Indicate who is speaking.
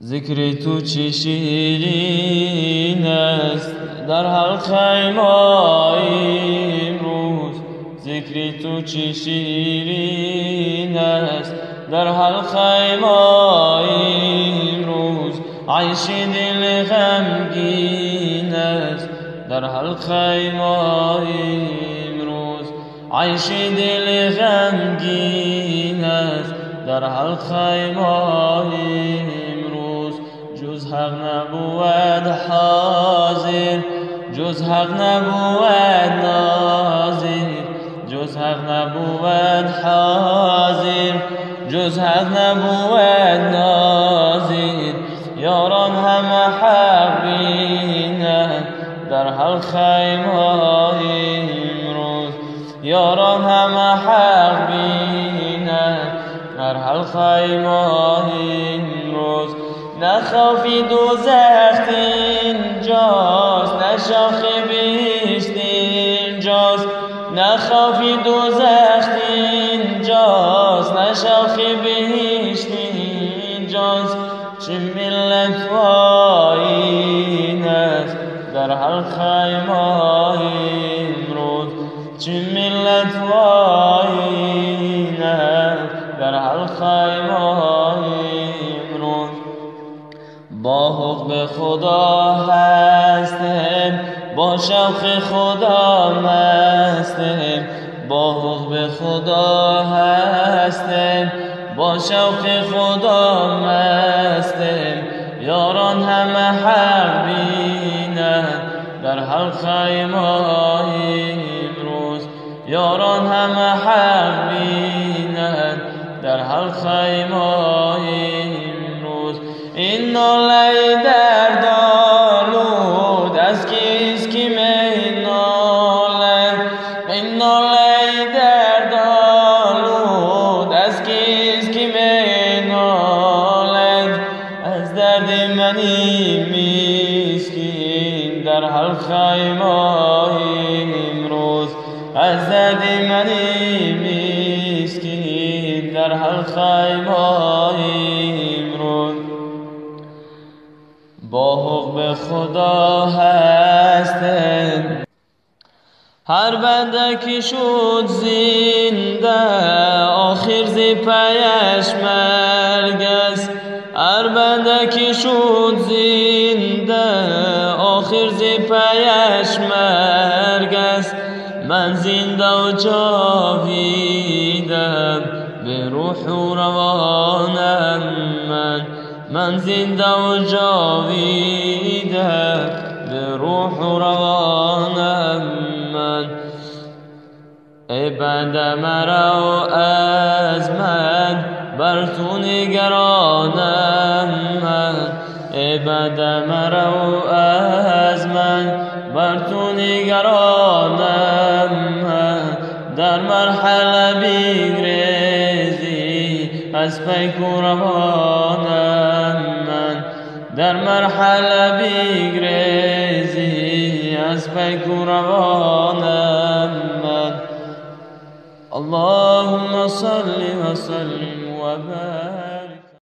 Speaker 1: ذکر تو چه شیرین است در حلقه ما امروز. ذکر تو چه شیرین است در حلقه ما امروز. عیش دل غمگین است در حلقه ما امروز. عیش دل غمگین است در حلقه ما امروز. جز حق نبود حاضر، جز حق نبود ناظر. جز حق نبود حاضر، جز حق نبود ناظر. یاران همه حق بینند در حلقه ما امروز. یاران همه حق بینند در حلقه ما امروز. نه خوف دوزخ اینجاست، نه شاخ بهشت اینجاست. نه خوف دوزخ اینجاست، نه شاخ بهشت اینجاست. چه ملت واین است در حلقه ما امروز. چه ملت واین است در حلقه ما امروز. با حب خدا هستیم، با شوق خدا مستیم. با حب خدا هستیم، با شوق خدا مستیم. یاران همه حق بینند در حلقه ما امروز. یاران همه حق بینند در حلقه ما امروز. این ناله دردآلود از کیست که می نالد؟ این ناله دردآلود از کیست که می نالد؟ از درد منی مسکین در حلقه ما امروز. از درد منی مسکین در حلقه ما امروز. با حب خدا هستیم. هر بنده که شد زنده آخر ز پیش مرگ است. هر بنده که شد زنده آخر ز پیش مرگ است. من زنده و جاویدم به روح و روانم. من زنده و جاویدم به روح و روانم. ای بنده مرا از من بر تو نگرانم. ای بنده مرا از من بر تو نگرانم. در مرحله بگریزی از پیک و روانم. در مرحله بگریزی از پیک و روانم. اللهم صل وسلم وبارك